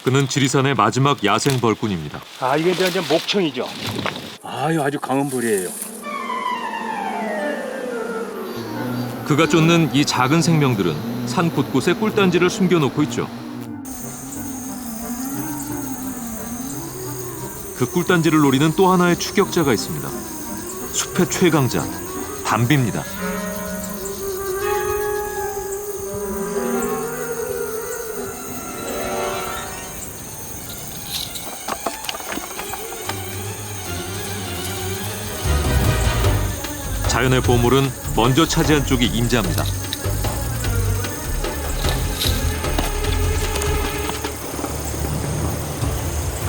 그는 지리산의 마지막 야생 벌꾼입니다. 아, 이게 이제 목청이죠. 아주 강한 벌이에요. 그가 쫓는 이 작은 생명들은 산 곳곳에 꿀단지를 숨겨놓고 있죠. 그 꿀단지를 노리는 또 하나의 추격자가 있습니다. 숲의 최강자, 담비입니다. 자연의 보물은 먼저 차지한 쪽이 임자입니다.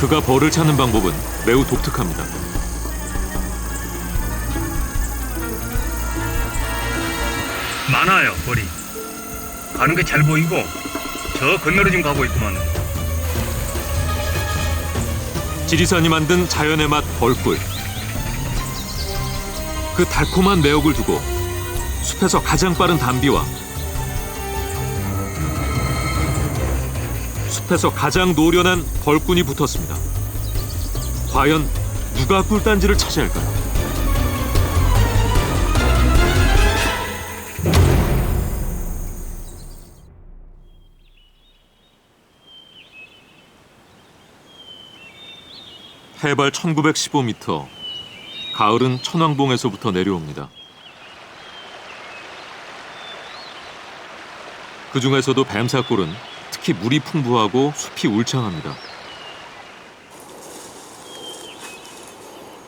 그가 벌을 찾는 방법은 매우 독특합니다. 많아요, 벌이. 가는 게 잘 보이고 저 건너로 지금 가고 있구만. 지리산이 만든 자연의 맛 벌꿀. 그 달콤한 매혹을 두고 숲에서 가장 빠른 담비와 숲에서 가장 노련한 벌꾼이 붙었습니다. 과연 누가 꿀단지를 차지할까요? 해발 1915m. 가을은 천왕봉에서부터 내려옵니다. 그 중에서도 뱀사골은 특히 물이 풍부하고 숲이 울창합니다.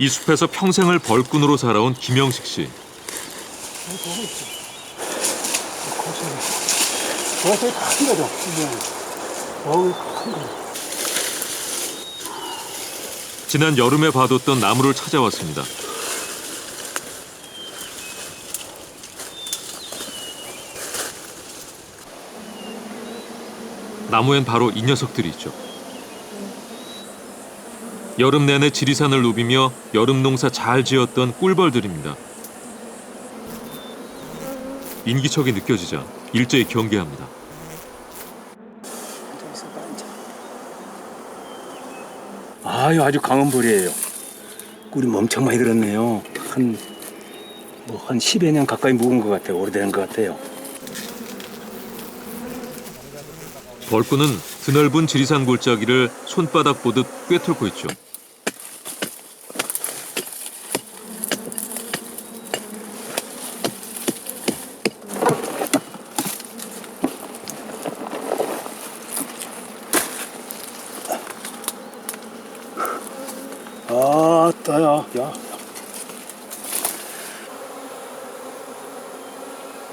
이 숲에서 평생을 벌꾼으로 살아온 김영식 씨. 저것이 큰 거죠. 큰 거. 지난 여름에 봐뒀던 나무를 찾아왔습니다. 나무엔 바로 이 녀석들이 있죠. 여름 내내 지리산을 누비며 여름 농사 잘 지었던 꿀벌들입니다. 인기척이 느껴지자 일제히 경계합니다. 아주 강한 벌이에요. 꿀이 엄청 많이 들었네요. 한 10여 년 가까이 묵은 것 같아요. 오래된 것 같아요. 벌꾼은 드넓은 지리산 골짜기를 손바닥 보듯 꿰뚫고 있죠. 야.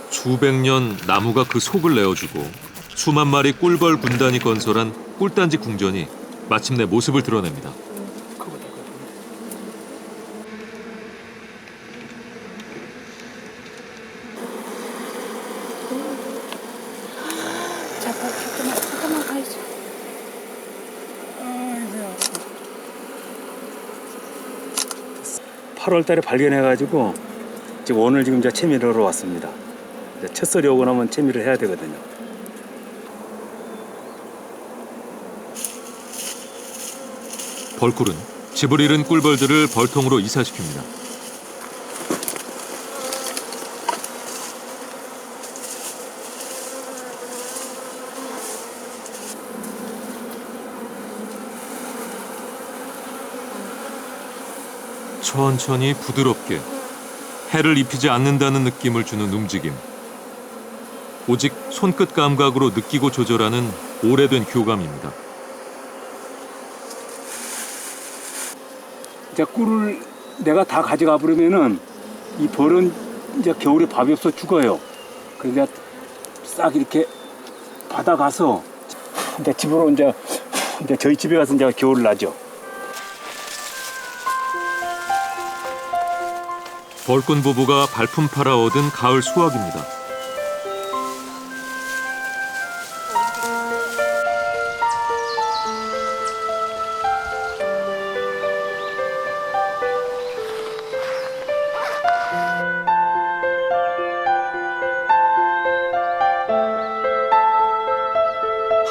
수백 년 나무가 그 속을 내어주고 수만 마리 꿀벌 군단이 건설한 꿀단지 궁전이 마침내 모습을 드러냅니다. 잠깐만 가야지. 8월 달에 발견해가지고 지금 오늘 이제 채미를 하러 왔습니다. 첫설이 오고 나면 채미를 해야 되거든요. 벌꿀은 집을 잃은 꿀벌들을 벌통으로 이사시킵니다. 천천히 부드럽게 해를 입히지 않는다는 느낌을 주는 움직임. 오직 손끝 감각으로 느끼고 조절하는 오래된 교감입니다. 이제 꿀을 내가 다 가져가 버리면은 이 벌은 이제 겨울에 밥이 없어 죽어요. 그래서 싹 이렇게 받아가서 이제 집으로 이제 저희 집에 가서 이제 겨울을 나죠. 벌꾼 부부가 발품 팔아 얻은 가을 수확입니다.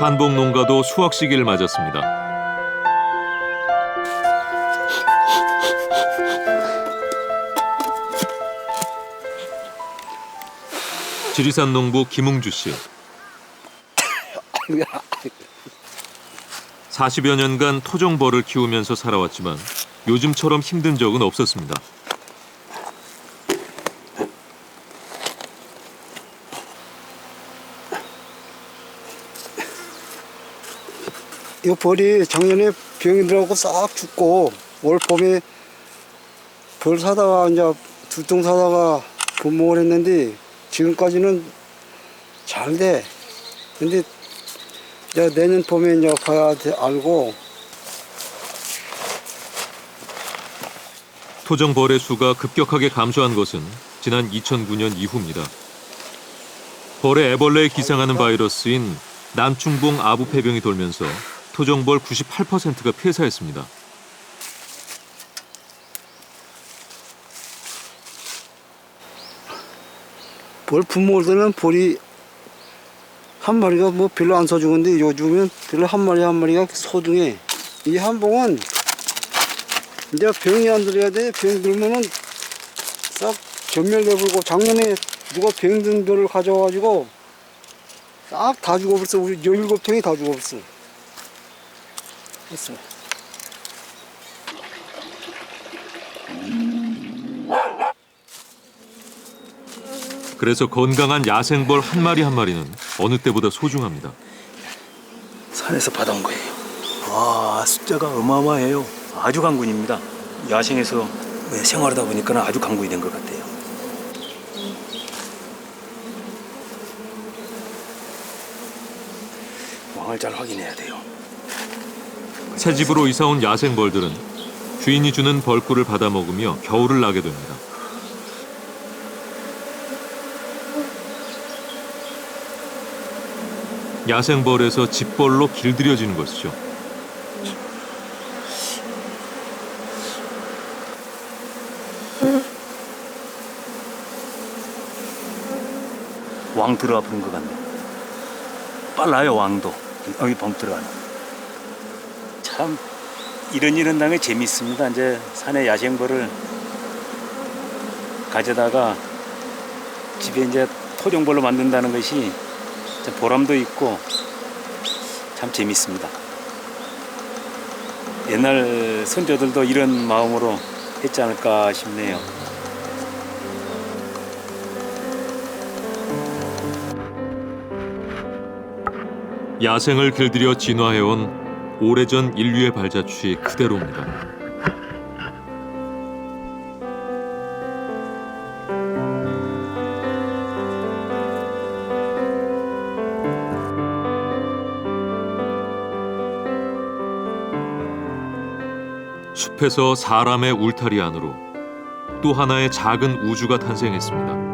한복 농가도 수확 시기를 맞았습니다. 지리산 농부 김웅주 씨. 40여 년간 토종벌을 키우면서 살아왔지만 요즘처럼 힘든 적은 없었습니다. 이 벌이 작년에 병이 들어가고 싹 죽고 올 봄에 벌 사다가 이제 두 통 사다가 분목을 했는데 지금까지는 잘 돼. 근데 이제 내년 봄에 이제 봐야 알고. 토종벌의 수가 급격하게 감소한 것은 지난 2009년 이후입니다. 벌의 애벌레에 기생하는 바이러스인 남충봉 아부폐병이 돌면서 토종벌 98%가 폐사했습니다. 벌 분목을 때는 벌이 한 마리가 뭐 별로 안 소중한데 요즘은 별로 한 마리가 소중해. 이 한봉은 이제 병이 안 들어야 돼. 병 들면은 싹 전멸돼버리고 작년에 누가 병 든 벌을 가져와가지고 싹 다 죽어버렸어. 우리 17통이 다 죽어버렸어. 됐어. 그래서 건강한 야생벌 한 마리 한 마리는 어느 때보다 소중합니다. 산에서 받아온 거예요. 와, 숫자가 어마어마해요. 아주 강군입니다. 야생에서 생활하다 보니까 아주 강군이 된 것 같아요. 왕을 잘 확인해야 돼요. 새 집으로 이사 온 야생벌들은 주인이 주는 벌꿀을 받아 먹으며 겨울을 나게 됩니다. 야생벌에서 집벌로 길들여지는 것이죠. 왕 들어가 부는 것 같네. 빨라요, 왕도. 여기 범 들어가는. 참 이런 당에 재밌습니다. 이제 산에 야생벌을 가져다가 집에 이제 토종벌로 만든다는 것이 참 보람도 있고 참 재밌습니다. 옛날 선조들도 이런 마음으로 했지 않을까 싶네요. 야생을 길들여 진화해온 오래전 인류의 발자취 그대로입니다. 숲에서 사람의 울타리 안으로 또 하나의 작은 우주가 탄생했습니다.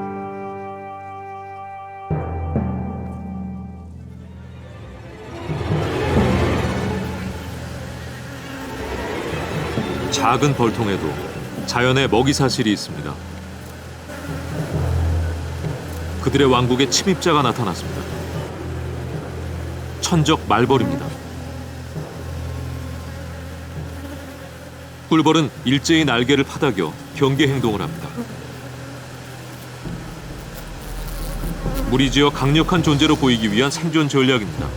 작은 벌통에도 자연의 먹이 사슬이 있습니다. 그들의 왕국에 침입자가 나타났습니다. 천적 말벌입니다. 꿀벌은 일제히 날개를 파닥여 경계 행동을 합니다. 무리지어 강력한 존재로 보이기 위한 생존 전략입니다.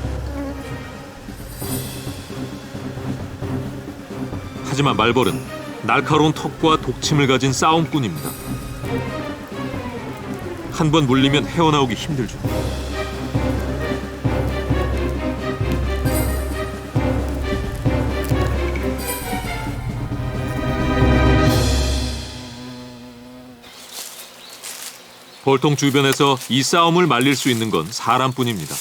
하지만 말벌은 날카로운 턱과 독침을 가진 싸움꾼입니다. 한 번 물리면 헤어나오기 힘들죠. 벌통 주변에서 이 싸움을 말릴 수 있는 건 사람뿐입니다.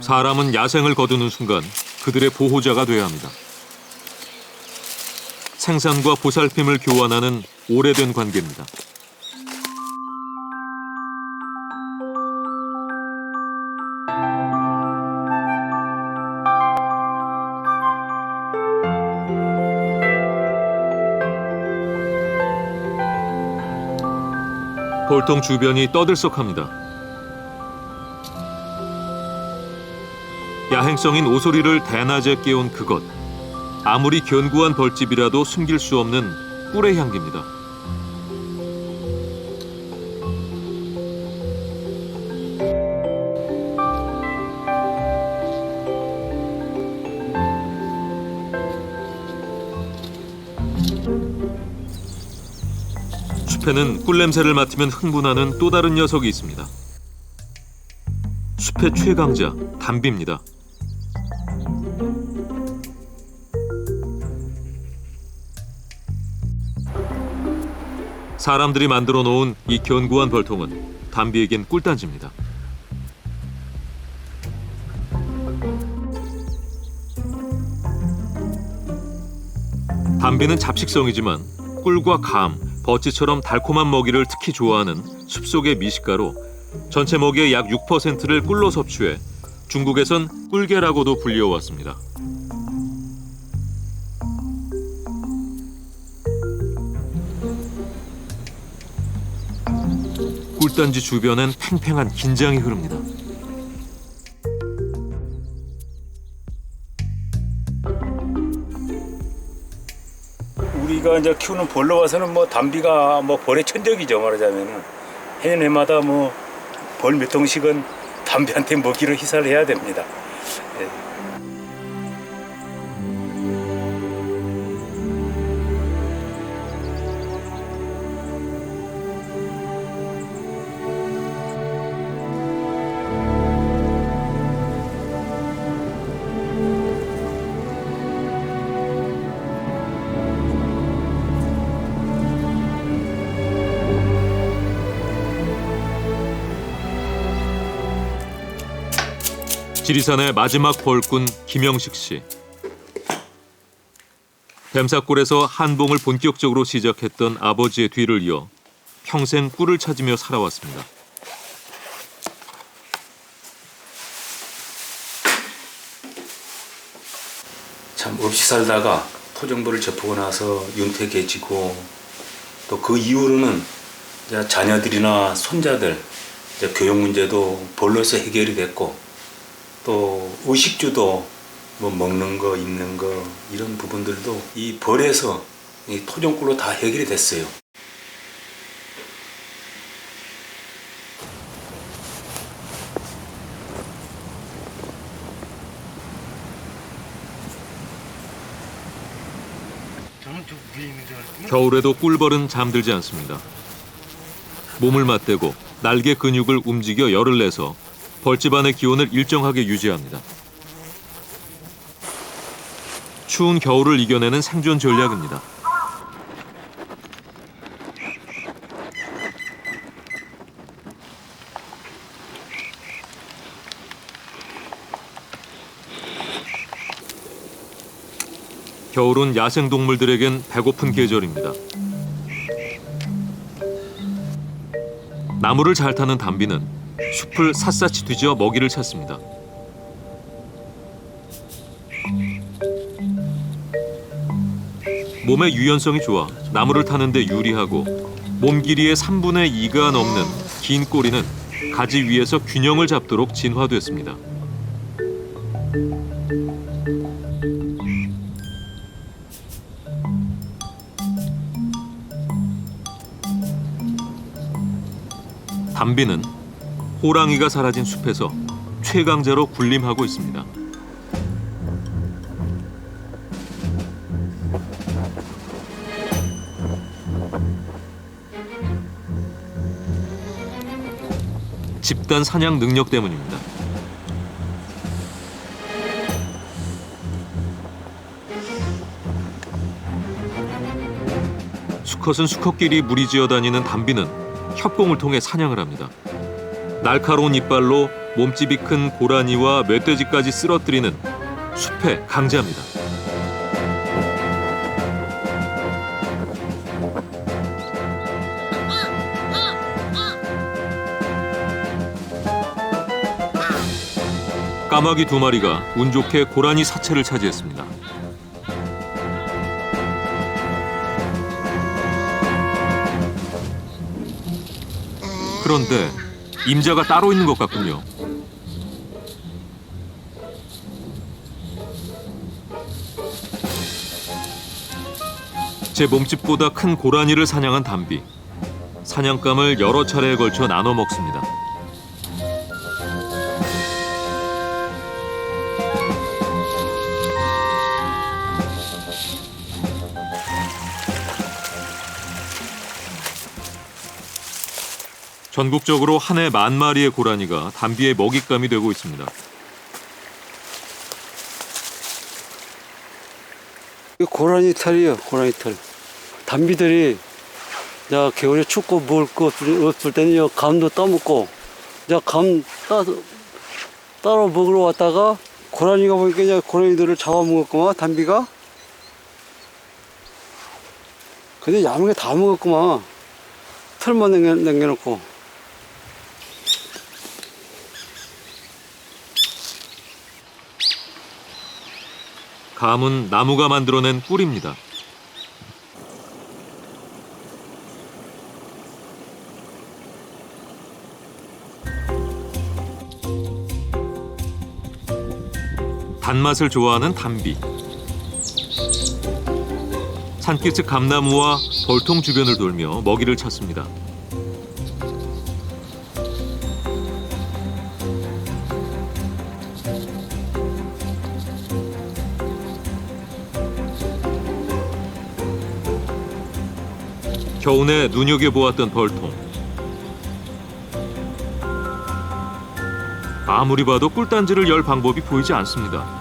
사람은 야생을 거두는 순간 그들의 보호자가 돼야 합니다. 생산과 보살핌을 교환하는 오래된 관계입니다. 벌통 주변이 떠들썩합니다. 야행성인 오소리를 대낮에 깨운 그것. 아무리 견고한 벌집이라도 숨길 수 없는 꿀의 향기입니다. 숲에는 꿀냄새를 맡으면 흥분하는 또 다른 녀석이 있습니다. 숲의 최강자, 담비입니다. 사람들이 만들어 놓은 이 견고한 벌통은 담비에겐 꿀단지입니다. 담비는 잡식성이지만 꿀과 감, 버치처럼 달콤한 먹이를 특히 좋아하는 숲속의 미식가로 전체 먹이의 약 6%를 꿀로 섭취해 중국에선 꿀개라고도 불리워왔습니다. 꿀단지 주변엔 팽팽한 긴장이 흐릅니다. 우리가 이제 키우는 벌로 와서는 뭐 담비가 뭐 벌의 천적이죠. 말하자면은 해마다 뭐 벌 몇 통씩은 담비한테 먹이를 희살해야 됩니다. 예. 지리산의 마지막 벌꾼 김영식 씨. 뱀사골에서 한봉을 본격적으로 시작했던 아버지의 뒤를 이어 평생 꿀을 찾으며 살아왔습니다. 참 없이 살다가 토종벌을 접하고 나서 윤택해지고 또 그 이후로는 이제 자녀들이나 손자들 이제 교육 문제도 벌로서 해결이 됐고 또 의식주도 뭐 먹는 거 입는 거 이런 부분들도 이 벌에서 이 토종꿀로 다 해결이 됐어요. 겨울에도 꿀벌은 잠들지 않습니다. 몸을 맞대고 날개 근육을 움직여 열을 내서 벌집 안의 기온을 일정하게 유지합니다. 추운 겨울을 이겨내는 생존 전략입니다. 겨울은 야생동물들에겐 배고픈 계절입니다. 나무를 잘 타는 담비는 숲을 샅샅이 뒤져 먹이를 찾습니다. 몸의 유연성이 좋아 나무를 타는데 유리하고 몸 길이의 3분의 2가 넘는 긴 꼬리는 가지 위에서 균형을 잡도록 진화됐습니다. 담비는 호랑이가 사라진 숲에서 최강자로 군림하고 있습니다. 집단 사냥 능력 때문입니다. 수컷은 수컷끼리 무리지어 다니는 담비는 협공을 통해 사냥을 합니다. 날카로운 이빨로 몸집이 큰 고라니와 멧돼지까지 쓰러뜨리는 숲의 강자입니다. 까마귀 2마리가 운 좋게 고라니 사체를 차지했습니다. 그런데 임자가 따로 있는 것 같군요. 제 몸집보다 큰 고라니를 사냥한 담비. 사냥감을 여러 차례에 걸쳐 나눠 먹습니다. 전국적으로 한 해 10,000마리의 고라니가 담비의 먹잇감이 되고 있습니다. 이 고라니 털이에요, 고라니 털. 담비들이 야, 겨울에 춥고 먹을 거 없을 때는 요 감도 따먹고, 야, 따로 먹으러 왔다가 고라니가 보니까 이제 고라니들을 잡아먹었구만, 담비가. 근데 야무게 다 먹었구만. 털만 남겨놓고. 감은 나무가 만들어낸 꿀입니다. 단맛을 좋아하는 담비. 산기슭 감나무와 벌통 주변을 돌며 먹이를 찾습니다. 겨우내 눈여겨보았던 벌통. 아무리 봐도 꿀단지를 열 방법이 보이지 않습니다.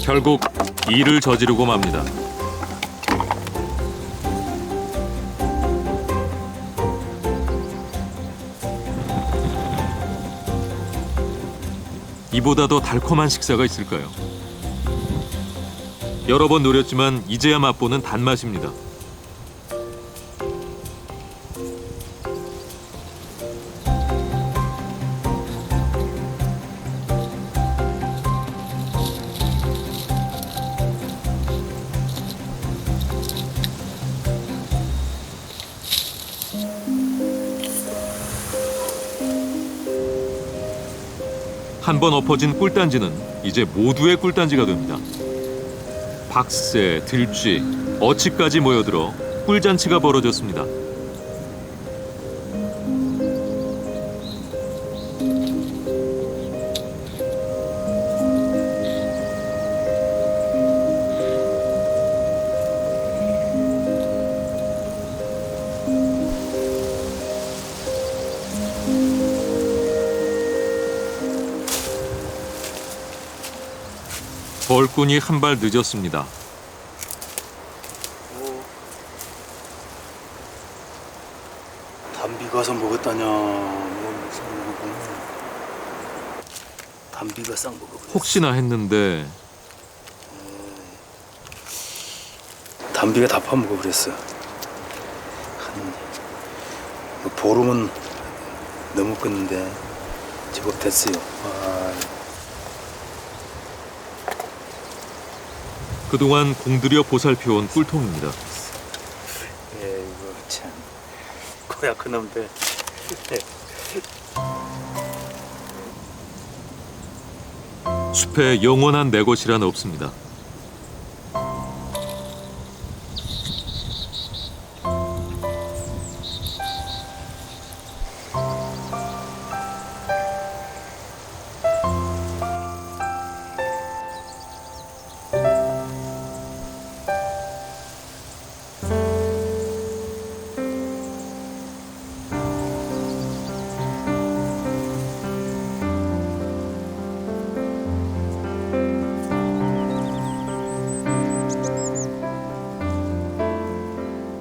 결국 일을 저지르고 맙니다. 이보다 더 달콤한 식사가 있을까요? 여러 번 노렸지만 이제야 맛보는 단맛입니다. 한 번 엎어진 꿀단지는 이제 모두의 꿀단지가 됩니다. 박새, 들쥐, 어치까지 모여들어 꿀잔치가 벌어졌습니다. 벌꾼이 한 발 늦었습니다. 담비 가서 먹었다냐, 뭐 쌍먹었구나. 담비가 쌍먹었구나. 혹시나 했는데 담비가 다 파먹어버렸어. 한 보름은 넘었겠는데 제법 됐어요. 그동안 공들여 보살펴온 꿀통입니다. 이거 참 고약한 놈들. 숲에 영원한 내 것이란 없습니다.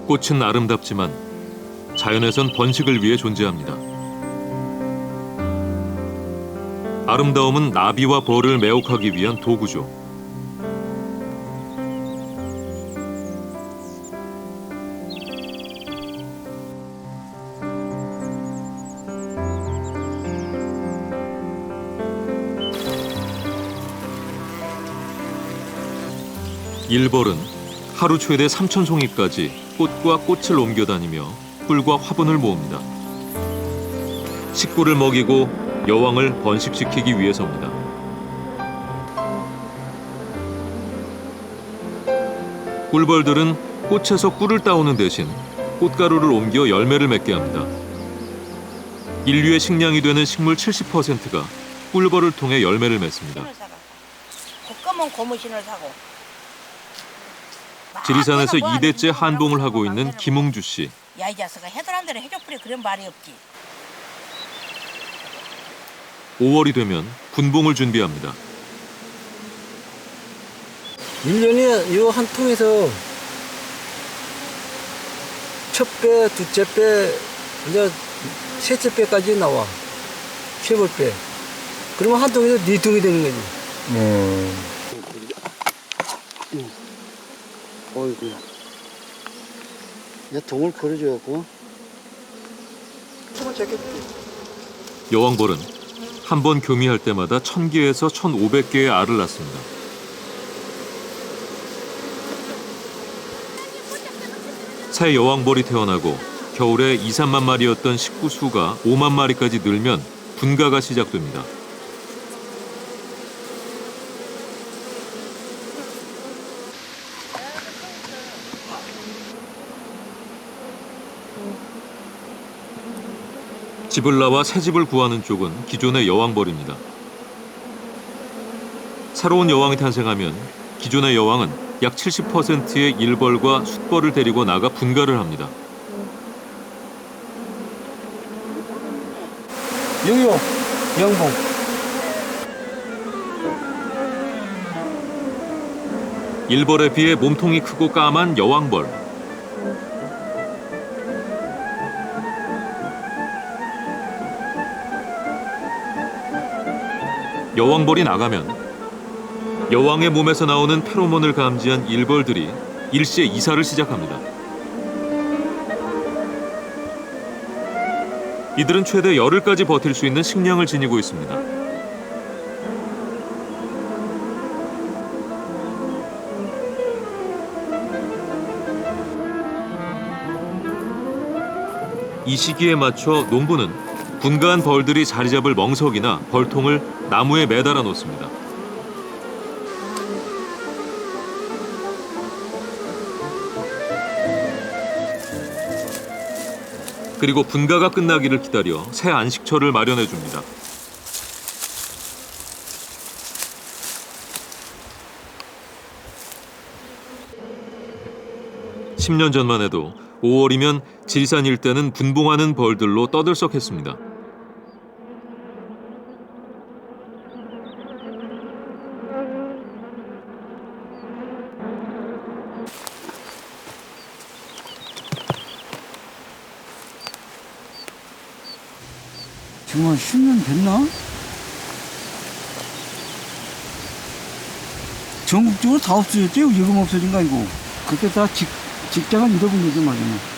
꽃은 아름답지만 자연에선 번식을 위해 존재합니다. 아름다움은 나비와 벌을 매혹하기 위한 도구죠. 일벌은 하루 최대 3,000송이까지 꽃과 꽃을 옮겨다니며 꿀과 화분을 모읍니다. 식구를 먹이고 여왕을 번식시키기 위해서입니다. 꿀벌들은 꽃에서 꿀을 따오는 대신 꽃가루를 옮겨 열매를 맺게 합니다. 인류의 식량이 되는 식물 70%가 꿀벌을 통해 열매를 맺습니다. 곶감은 고무신을 사고. 지리산에서 2대째 한봉을 하고 있는 김웅주 씨. 야, 이 자식아, 해달란 대로 해줘버려. 그런 말이 없지. 5월이 되면 분봉을 준비합니다. 1년에 요 한 통에서 첫 배, 두째 배, 이제 셋째 배까지 나와. 세벌 배. 그러면 한 통에서 4통이 되는 거지. 어이구야. 이제 동을 걸어줘야고. 조금 작게. 여왕벌은 한 번 교미할 때마다 1,000개에서 1,500개의 알을 낳습니다. 새 여왕벌이 태어나고 겨울에 2, 3만 마리였던 식구 수가 5만 마리까지 늘면 분가가 시작됩니다. 집을 나와 새 집을 구하는 쪽은 기존의 여왕벌입니다. 새로운 여왕이 탄생하면 기존의 여왕은 약 70%의 일벌과 숫벌을 데리고 나가 분가를 합니다. 여기요, 영봉. 일벌에 비해 몸통이 크고 까만 여왕벌. 여왕벌이 나가면 여왕의 몸에서 나오는 페로몬을 감지한 일벌들이 일시에 이사를 시작합니다. 이들은 최대 열흘까지 버틸 수 있는 식량을 지니고 있습니다. 이 시기에 맞춰 농부는 분가한 벌들이 자리 잡을 멍석이나 벌통을 나무에 매달아 놓습니다. 그리고 분가가 끝나기를 기다려 새 안식처를 마련해 줍니다. (10년) 전만 해도 5월이면 지리산 일대는 분봉하는 벌들로 떠들썩했습니다. 지금 한 10년 됐나? 전국적으로 다 없어졌죠? 요금 없어진 거 아니고. 그게 다 직장을 잃어버린 거죠, 맞아요.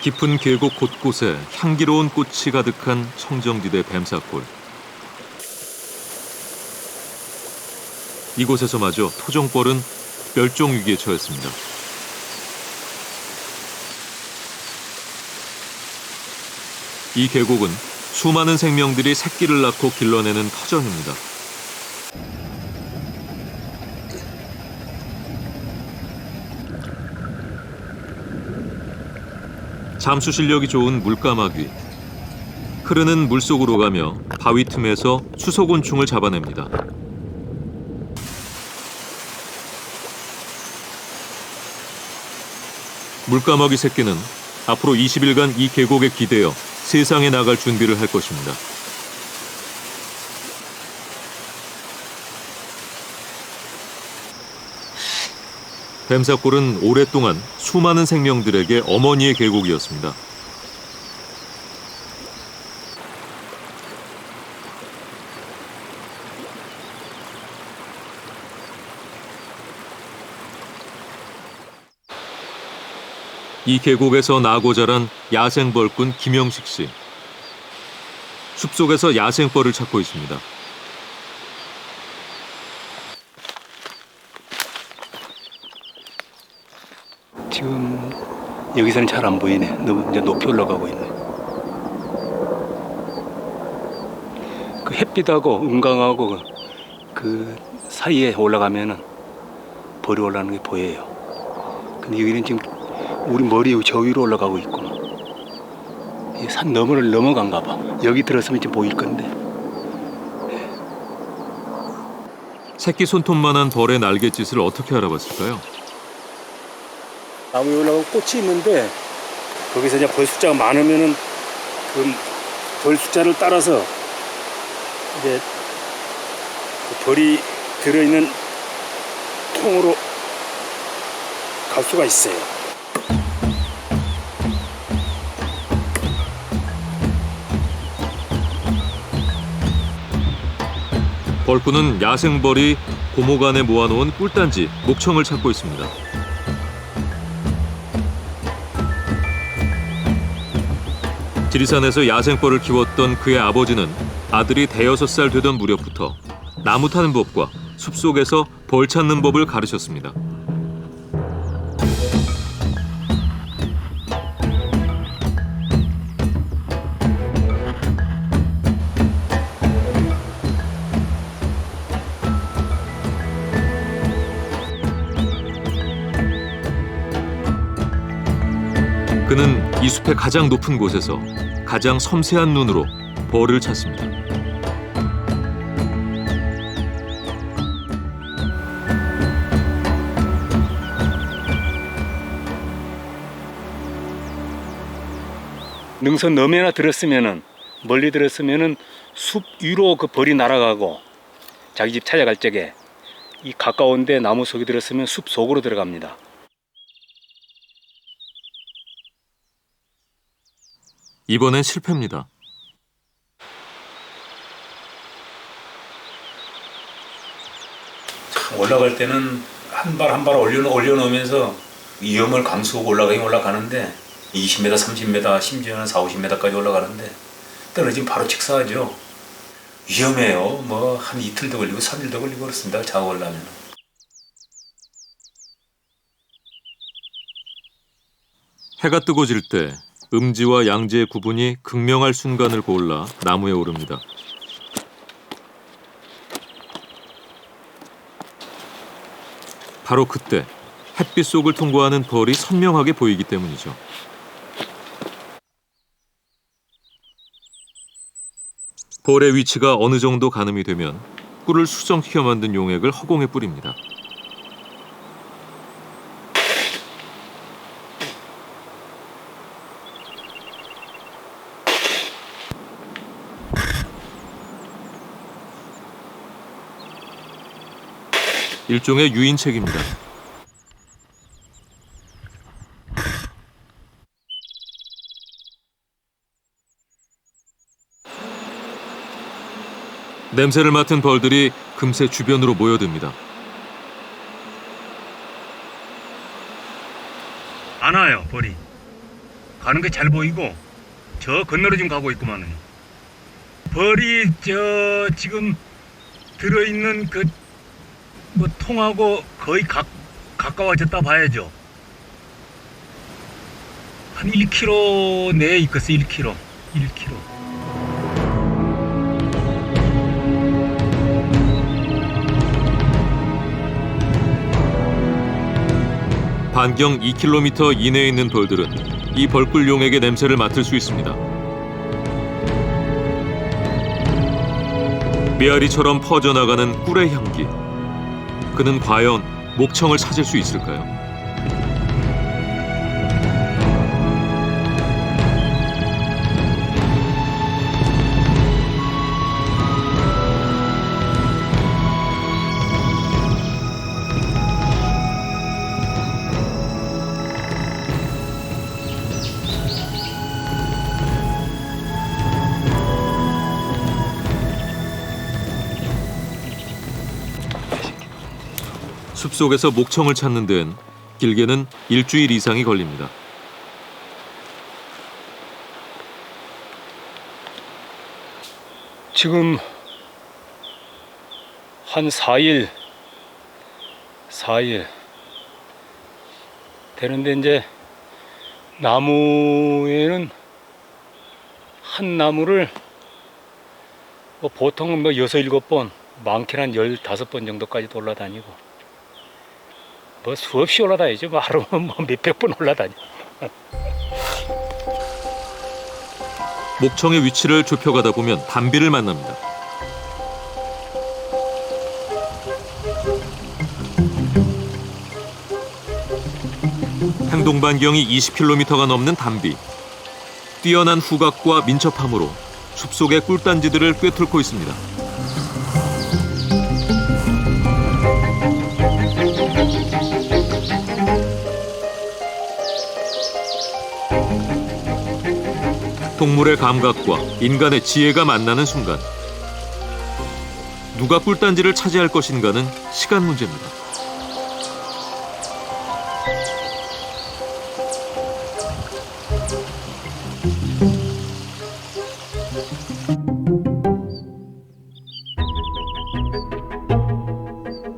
깊은 계곡 곳곳에 향기로운 꽃이 가득한 청정지대 뱀사골. 이곳에서마저 토종벌은 멸종 위기에 처했습니다. 이 계곡은 수많은 생명들이 새끼를 낳고 길러내는 터전입니다. 잠수 실력이 좋은 물까마귀. 흐르는 물속으로 가며 바위 틈에서 수소곤충을 잡아냅니다. 물까마귀 새끼는 앞으로 20일간 이 계곡에 기대어 세상에 나갈 준비를 할 것입니다. 뱀사골은 오랫동안 수많은 생명들에게 어머니의 계곡이었습니다. 이 계곡에서 나고 자란 야생벌꾼 김영식 씨. 숲속에서 야생벌을 찾고 있습니다. 지금 여기서는 잘 안 보이네. 너무 이제 높이 올라가고 있네. 그 햇빛하고 음강하고 그 사이에 올라가면은 벌이 올라가는 게 보여요. 근데 여기는 지금 우리 머리 저 위로 올라가고 있구나. 이 산 너머를 넘어간가 봐. 여기 들었으면 이제 보일 건데. 새끼 손톱만한 벌의 날갯짓을 어떻게 알아봤을까요? 나무에 올라가고 꽃이 있는데 거기서 이제 벌 숫자가 많으면은 그 벌 숫자를 따라서 이제 그 벌이 들어있는 통으로 갈 수가 있어요. 벌꾼은 야생벌이 고목 안에 모아놓은 꿀단지, 목청을 찾고 있습니다. 지리산에서 야생벌을 키웠던 그의 아버지는 아들이 대여섯 살 되던 무렵부터 나무 타는 법과 숲속에서 벌 찾는 법을 가르쳤습니다. 그는 이 숲의 가장 높은 곳에서 가장 섬세한 눈으로 벌을 찾습니다. 능선 너머나 들었으면은 멀리 들었으면은 숲 위로 그 벌이 날아가고 자기 집 찾아갈 적에 이 가까운데 나무 속에 들었으면 숲 속으로 들어갑니다. 이번엔 실패입니다. 올라갈 때는 한 발 한 발 올려놓으면서 위험을 감수하고 올라가긴 올라가는데 20m, 30m, 심지어는 4, 50m까지 올라가는데 떨어지면 바로 직사하죠. 위험해요. 뭐 한 이틀도 걸리고 3일도 걸리고 그렇습니다. 작업하려면. 해가 뜨고 질 때 음지와 양지의 구분이 극명할 순간을 고올라 나무에 오릅니다. 바로 그때 햇빛 속을 통과하는 벌이 선명하게 보이기 때문이죠. 벌의 위치가 어느 정도 가늠이 되면 꿀을 수정시켜 만든 용액을 허공에 뿌립니다. 일종의 유인책입니다. 냄새를 맡은 벌들이 금세 주변으로 모여듭니다. 안 와요, 벌이. 가는 게 잘 보이고 저 건너로 지금 가고 있구만은. 벌이 저 지금 들어있는 그 뭐 통하고 거의 가까워졌다 봐야죠. 한 1km 내에 있겠어. 1km. 반경 2km 이내에 있는 벌들은 이 벌꿀 용액의 냄새를 맡을 수 있습니다. 메아리처럼 퍼져나가는 꿀의 향기. 그는 과연 목청을 찾을 수 있을까요? 숲속에서 목청을 찾는 데는 길게는 일주일 이상이 걸립니다. 지금 한 4일 되는데 이제 나무에는 한 나무를 뭐 보통 뭐 6, 7번, 많게는 한 15번 정도까지도 올라다니고 뭐 수없이 올라다니죠. 뭐 하루면 뭐 몇백 번 올라다녀. 목청의 위치를 좁혀가다 보면 담비를 만납니다. 행동 반경이 20km가 넘는 담비. 뛰어난 후각과 민첩함으로 숲속의 꿀단지들을 꿰뚫고 있습니다. 동물의 감각과 인간의 지혜가 만나는 순간. 누가 꿀단지를 차지할 것인가는 시간 문제입니다.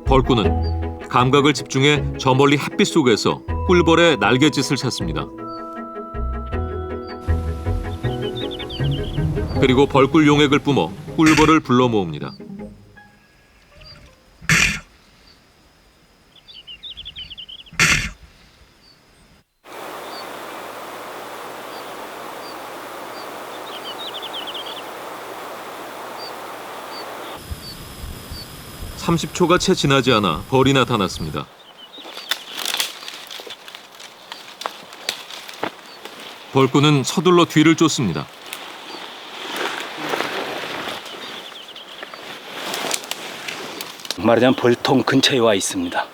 벌꿀은 감각을 집중해 저 멀리 햇빛 속에서 꿀벌의 날갯짓을 찾습니다. 그리고 벌꿀 용액을 뿜어 꿀벌을 불러 모읍니다. (30초가) 채 지나지 않아 벌이 나타났습니다. 벌꿀은 서둘러 뒤를 쫓습니다. 말하자면 벌통 근처에 와 있습니다.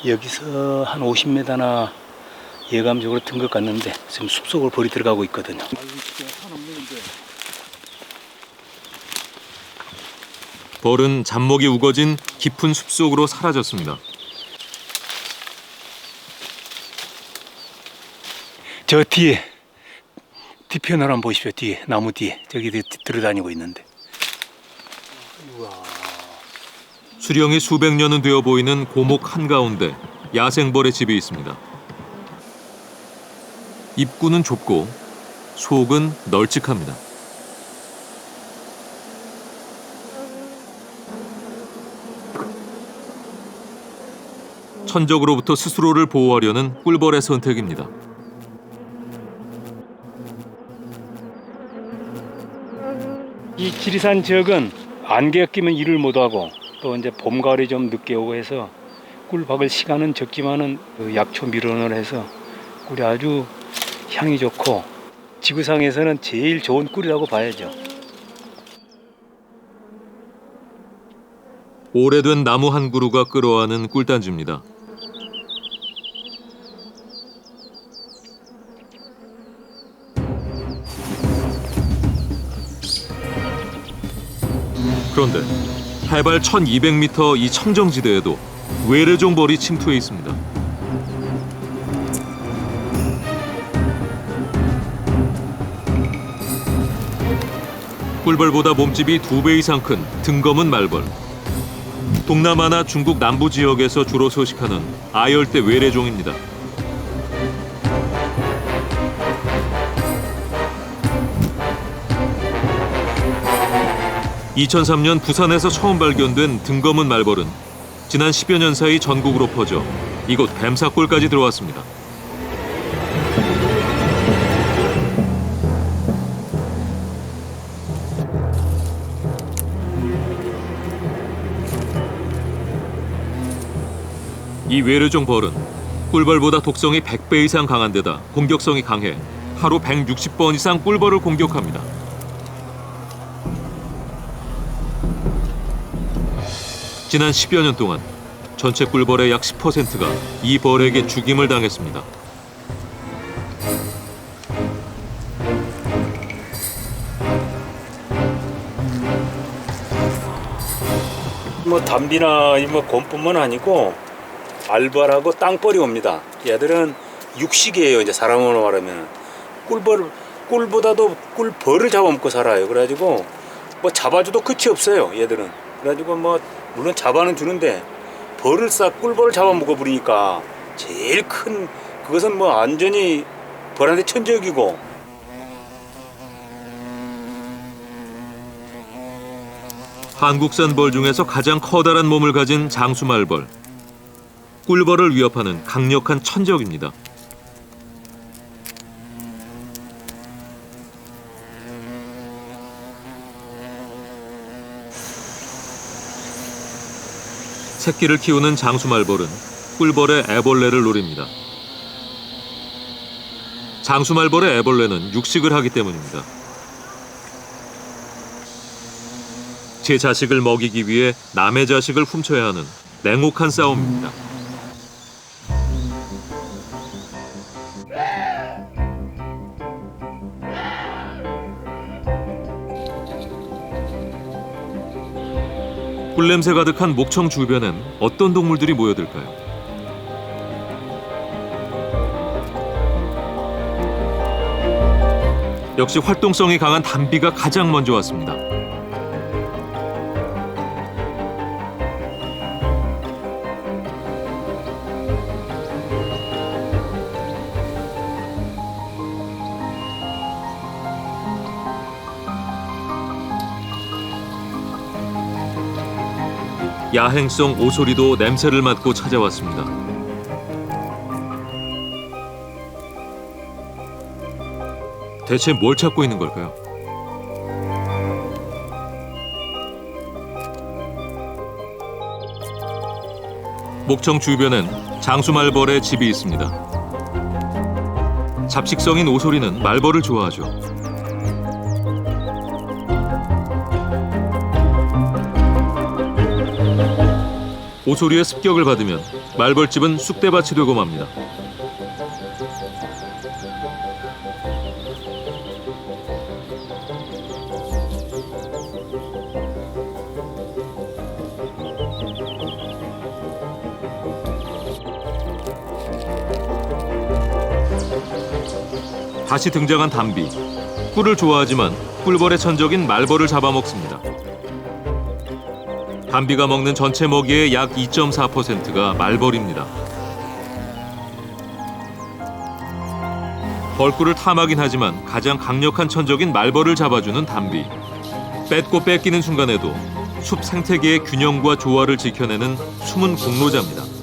여기서 한 50m나 예감적으로 든 것 같는데 지금 숲속으로 벌이 들어가고 있거든요. 벌은 잡목이 우거진 깊은 숲속으로 사라졌습니다. 저 뒤에 뒤편을 한번 보십시오. 뒤에 나무 뒤에 저기 들어다니고 있는데. 수령이 수백 년은 되어 보이는 고목 한가운데 야생벌의 집이 있습니다. 입구는 좁고 속은 널찍합니다. 천적으로부터 스스로를 보호하려는 꿀벌의 선택입니다. 이 지리산 지역은 안개가 끼면 일을 못하고 또 이제 봄, 가을이 좀 늦게 오고 해서 꿀 박을 시간은 적지만은 그 약초 밀원을 해서 꿀이 아주 향이 좋고 지구상에서는 제일 좋은 꿀이라고 봐야죠. 오래된 나무 한 그루가 끌어안은 꿀단지입니다. 그런데 해발 1200m 이 청정지대에도 외래종 벌이 침투해 있습니다. 꿀벌보다 몸집이 2배 이상 큰 등검은 말벌. 동남아나 중국 남부 지역에서 주로 서식하는 아열대 외래종입니다. (2003년) 부산에서 처음 발견된 등검은 말벌은 지난 10여 년 사이 전국으로 퍼져 이곳 뱀사골까지 들어왔습니다. 이 외래종 벌은 꿀벌보다 독성이 100배 이상 강한 데다 공격성이 강해 하루 160번 이상 꿀벌을 공격합니다. 지난 10여 년 동안 전체 꿀벌의 약 10%가 이 벌에게 죽임을 당했습니다. 뭐 담비나 뭐 곰뿐만 아니고 알벌하고 땅벌이 옵니다. 얘들은 육식이에요. 이제 사람으로 말하면 꿀벌보다도 꿀벌을 잡아먹고 살아요. 그래가지고 뭐 잡아줘도 끝이 없어요. 얘들은. 그래가지고 뭐 물론 잡아는 주는데 벌을 꿀벌을 잡아먹어 버리니까 제일 큰 그것은 뭐 완전히 벌한테 천적이고. 한국산 벌 중에서 가장 커다란 몸을 가진 장수말벌. 꿀벌을 위협하는 강력한 천적입니다. 새끼를 키우는 장수말벌은 꿀벌의 애벌레를 노립니다. 장수말벌의 애벌레는 육식을 하기 때문입니다. 제 자식을 먹이기 위해 남의 자식을 훔쳐야 하는 냉혹한 싸움입니다. 꿀냄새 가득한 목청 주변엔 어떤 동물들이 모여들까요? 역시 활동성이 강한 담비가 가장 먼저 왔습니다. 야행성 오소리도 냄새를 맡고 찾아왔습니다. 대체 뭘 찾고 있는 걸까요? 목청 주변엔 장수말벌의 집이 있습니다. 잡식성인 오소리는 말벌을 좋아하죠. 오소리의 습격을 받으면 말벌집은 쑥대밭이 되고 맙니다. 다시 등장한 담비. 꿀을 좋아하지만 꿀벌의 천적인 말벌을 잡아먹습니다. 담비가 먹는 전체 먹이의 약 2.4%가 말벌입니다. 벌꿀을 탐하긴 하지만 가장 강력한 천적인 말벌을 잡아주는 담비. 뺏고 뺏기는 순간에도 숲 생태계의 균형과 조화를 지켜내는 숨은 공로자입니다.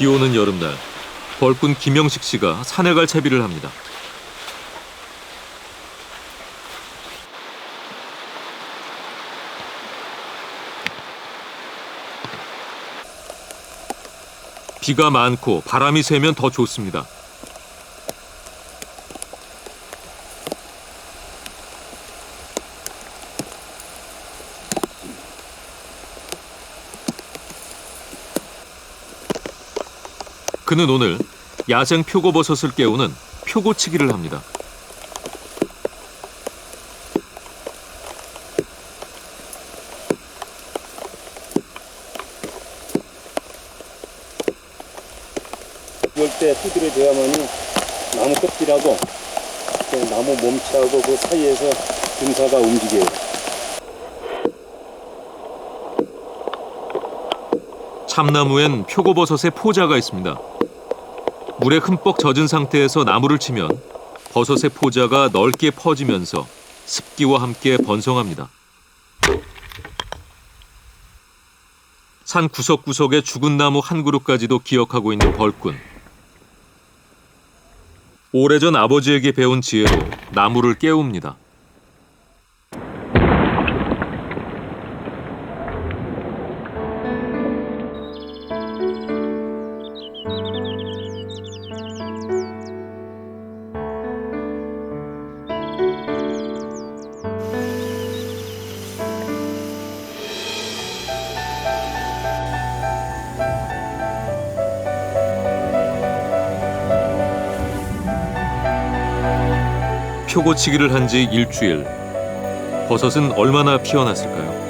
비 오는 여름날, 벌꾼 김영식 씨가 산에 갈 채비를 합니다. 비가 많고 바람이 세면 더 좋습니다. 그는 오늘 야생 표고버섯을 깨우는 표고치기를 합니다. 이럴 때 두드려줘야만이 나무 껍질하고 나무 몸체하고 그 사이에서 등사가 움직여요. 참나무엔 표고버섯의 포자가 있습니다. 물에 흠뻑 젖은 상태에서 나무를 치면 버섯의 포자가 넓게 퍼지면서 습기와 함께 번성합니다. 산 구석구석의 죽은 나무 한 그루까지도 기억하고 있는 벌꾼. 오래전 아버지에게 배운 지혜로 나무를 깨웁니다. 표고치기를 한 지 일주일. 버섯은 얼마나 피어났을까요?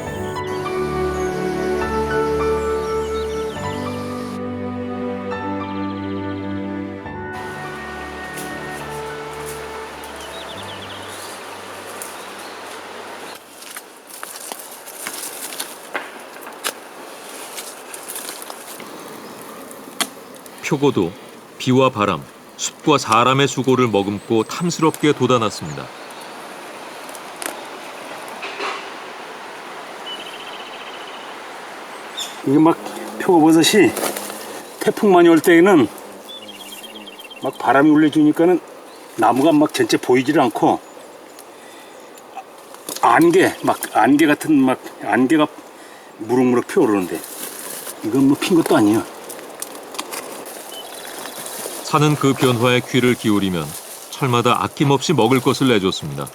표고도 비와 바람, 숲과 사람의 수고를 머금고 탐스럽게 돋아났습니다. 이게 막 표고버섯이 태풍 많이 올 때에는 막 바람이 울려주니까는 나무가 막 전체 보이질 않고 안개 같은 막 안개가 무럭무럭 피어오르는데 이건 뭐 핀 것도 아니에요. 산은 그 변화에 귀를 기울이면 철마다 아낌없이 먹을 것을 내줬습니다.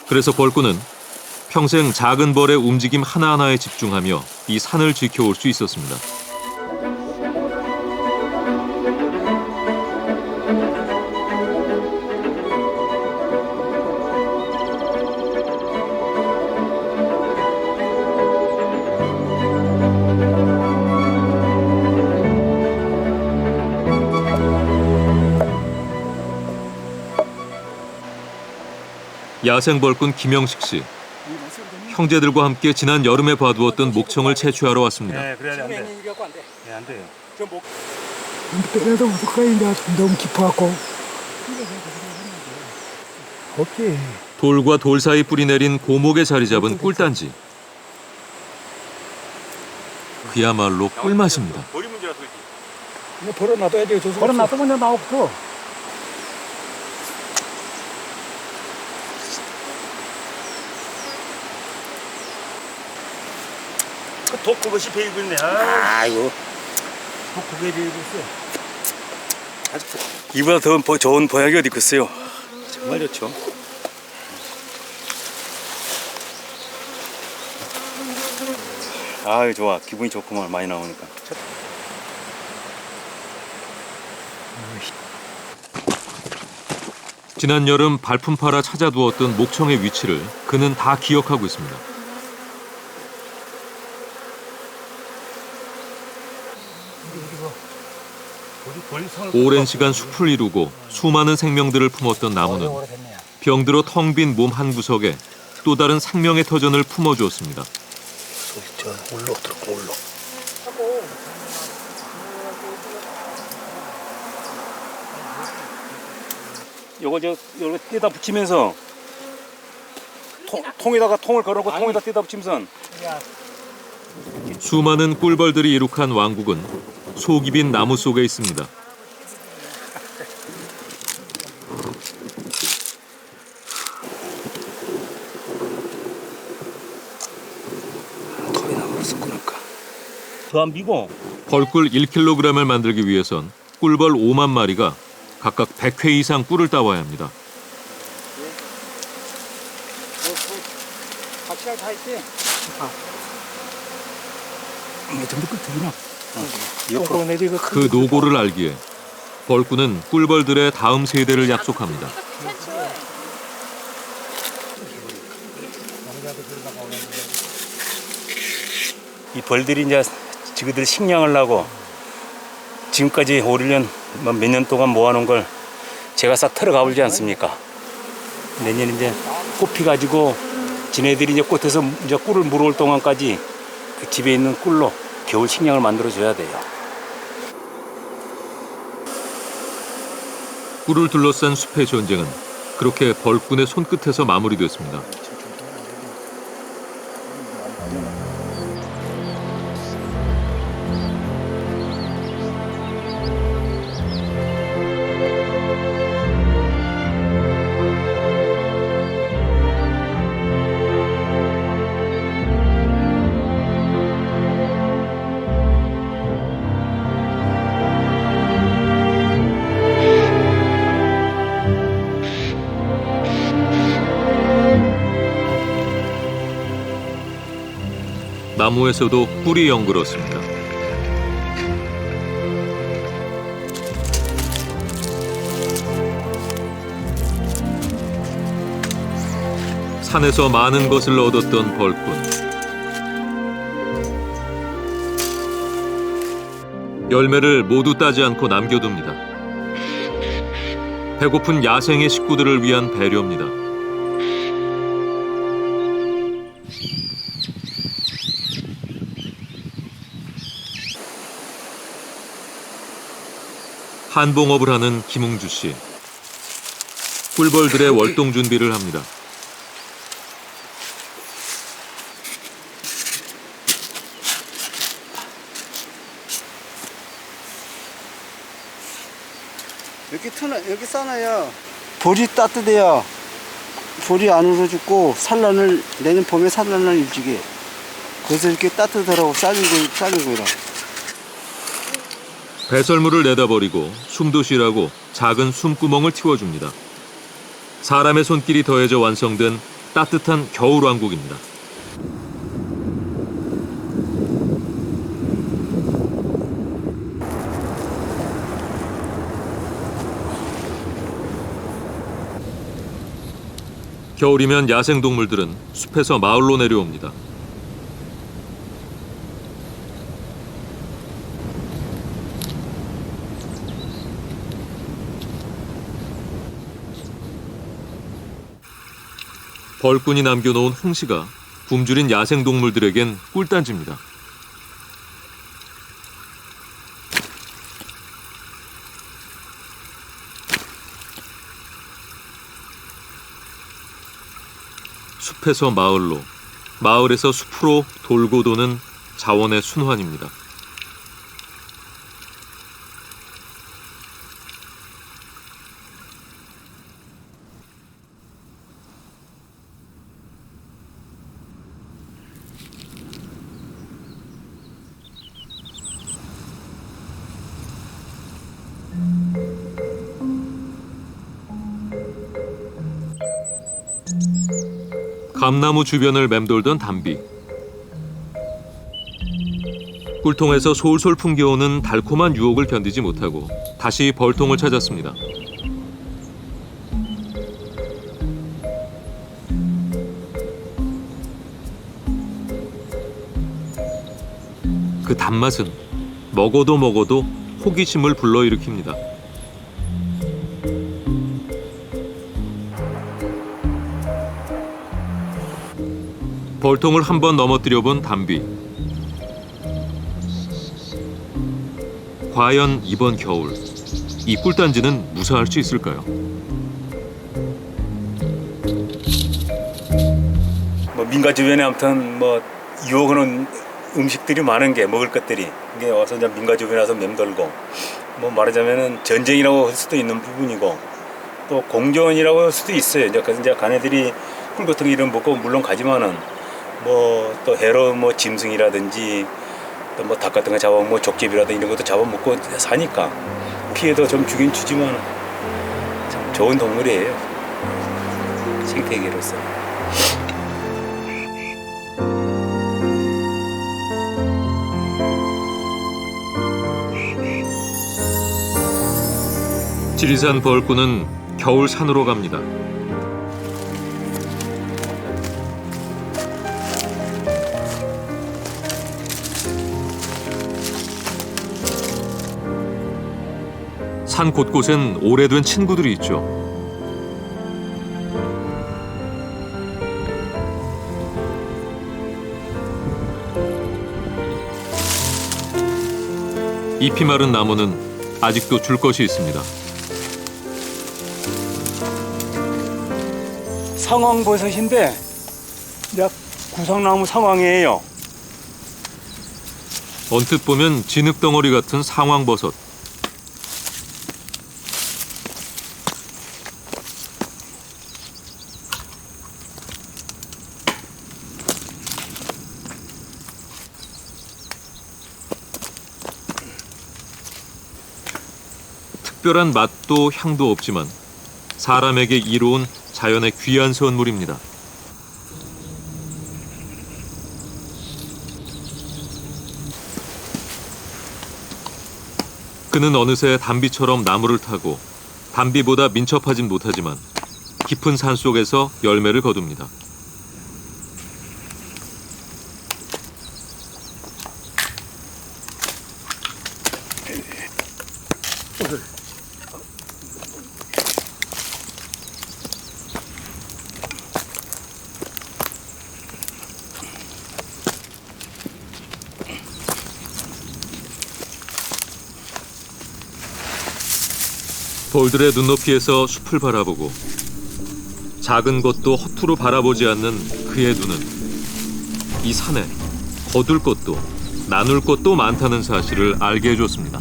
그래서 벌꾼은 평생 작은 벌의 움직임 하나하나에 집중하며 이 산을 지켜올 수 있었습니다. 야생 벌꾼 김영식 씨. 형제들과 함께 지난 여름에 봐두었던 목청을 채취하러 왔습니다. 네, 그래야 안 돼. 네, 안 돼요. 그래도 어떡해 이제 너무 깊어갖고 없지. 돌과 돌 사이 뿌리 내린 고목에 자리 잡은 꿀단지. 그야말로 꿀맛입니다. 이거 버려놔둬야 돼. 버려놔두면 그냥 나 없어. 독그것이 베이고 있네. 아이고. 독그게 베이고 있어. 이보다 더 좋은 보약이 어디 있겠어요. 정말 좋죠. 아유 좋아. 기분이 좋구만. 많이 나오니까. 지난 여름 발품 팔아 찾아두었던 목청의 위치를 그는 다 기억하고 있습니다. 오랜 시간 숲을 이루고 수많은 생명들을 품었던 나무는 병들어 텅 빈 몸 한 구석에 또 다른 생명의 터전을 품어주었습니다. 올라 들어가 올라. 요거 떼다 붙이면서 통에다가 통을 걸어놓고 통에다 떼다 붙이면서 수많은 꿀벌들이 이룩한 왕국은 속이 빈 나무 속에 있습니다. 털이 나물었어 그러니까. 더 안 비고 벌꿀 1kg을 만들기 위해선 꿀벌 5만 마리가 각각 100회 이상 꿀을 따와야 합니다. 박시할 다 있지? 전부 끝이구나. 옆으로 내리고 그 노고를 알기에 벌꾼은 꿀벌들의 다음 세대를 약속합니다. 이 벌들이 이제 지그들 식량을 나고 지금까지 5, 1년 몇 년 동안 모아놓은 걸 제가 싹 털어가 버리지 않습니까? 내년 이제 꽃 피가지고 지네들이 이제 꽃에서 이제 꿀을 물어올 동안까지 그 집에 있는 꿀로 겨울 식량을 만들어 줘야 돼요. 꿀을 둘러싼 숲의 전쟁은 그렇게 벌꾼의 손끝에서 마무리됐습니다. 나무에서도 꿀이 연그렀습니다. 산에서 많은 것을 얻었던 벌꾼. 열매를 모두 따지 않고 남겨둡니다. 배고픈 야생의 식구들을 위한 배려입니다. 한봉업을 하는 김웅주 씨. 꿀벌들의 월동 준비를 합니다. 이렇게 싸놔야 볼이 따뜻해야 볼이 안 울어죽고 산란을 내년 봄에 산란을 일찍이 해. 그래서 이렇게 따뜻하라고 싸는 거라. 배설물을 내다버리고 숨도 쉬라고 작은 숨구멍을 틔워줍니다. 사람의 손길이 더해져 완성된 따뜻한 겨울왕국입니다. 겨울이면 야생동물들은 숲에서 마을로 내려옵니다. 벌꾼이 남겨놓은 홍시가 굶주린 야생동물들에겐 꿀단지입니다. 숲에서 마을로, 마을에서 숲으로 돌고 도는 자원의 순환입니다. 감나무 주변을 맴돌던 담비. 꿀통에서 솔솔 풍겨오는 달콤한 유혹을 견디지 못하고 다시 벌통을 찾았습니다. 그 단맛은 먹어도 호기심을 불러일으킵니다. 벌통을 한번 넘어뜨려 본 담비. 과연 이번 겨울 이 꿀단지는 무사할 수 있을까요? 민가 주변에 아무튼 유혹하는 음식들이 많은 게 먹을 것들이 이게 와서 이제 민가 주변에 와서 맴돌고 말하자면은 전쟁이라고 할 수도 있는 부분이고 또 공존이라고 할 수도 있어요. 그래서 이제 가네들이 꿀 같은 거 이런 먹고 물론 가지만은 또 해로 짐승이라든지 또 닭 같은 거 잡아 족제비라든지 이런 것도 잡아먹고 사니까 피해도 좀 주긴 주지만 참 좋은 동물이에요. 생태계로서. 지리산 벌꾼은 겨울 산으로 갑니다. 산 곳곳엔 오래된 친구들이 있죠. 잎이 마른 나무는 아직도 줄 것이 있습니다. 상황버섯인데 이제 구상나무 상황이에요. 언뜻 보면 진흙덩어리 같은 상황버섯. 특별한 맛도 향도 없지만 사람에게 이로운 자연의 귀한 선물입니다. 그는 어느새 담비처럼 나무를 타고 담비보다 민첩하진 못하지만 깊은 산속에서 열매를 거둡니다. 벌들의 눈높이에서 숲을 바라보고 작은 것도 허투루 바라보지 않는 그의 눈은 이 산에 거둘 것도 나눌 것도 많다는 사실을 알게 해줬습니다.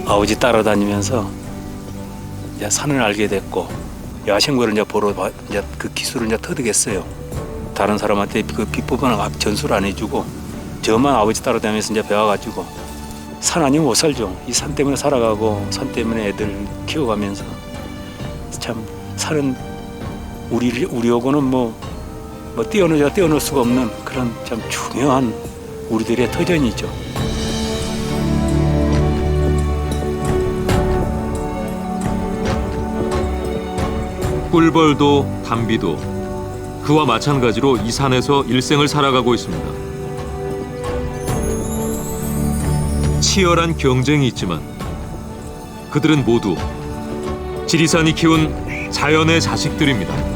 아버지 따라다니면서 이제 산을 알게 됐고 야생거를 이제 보러 이제 그 기술을 이제 터득했어요. 다른 사람한테 그 비법은 전수를 안 해주고 저만 아버지 따라다니면서 이제 배워가지고 산 아니면 못 살죠. 이 산 때문에 살아가고 산 때문에 애들 키워가면서 참 산은 우리하고는 뭐 떼어놓을 수가 없는 그런 참 중요한 우리들의 터전이죠. 꿀벌도 담비도 그와 마찬가지로 이 산에서 일생을 살아가고 있습니다. 치열한 경쟁이 있지만 그들은 모두 지리산이 키운 자연의 자식들입니다.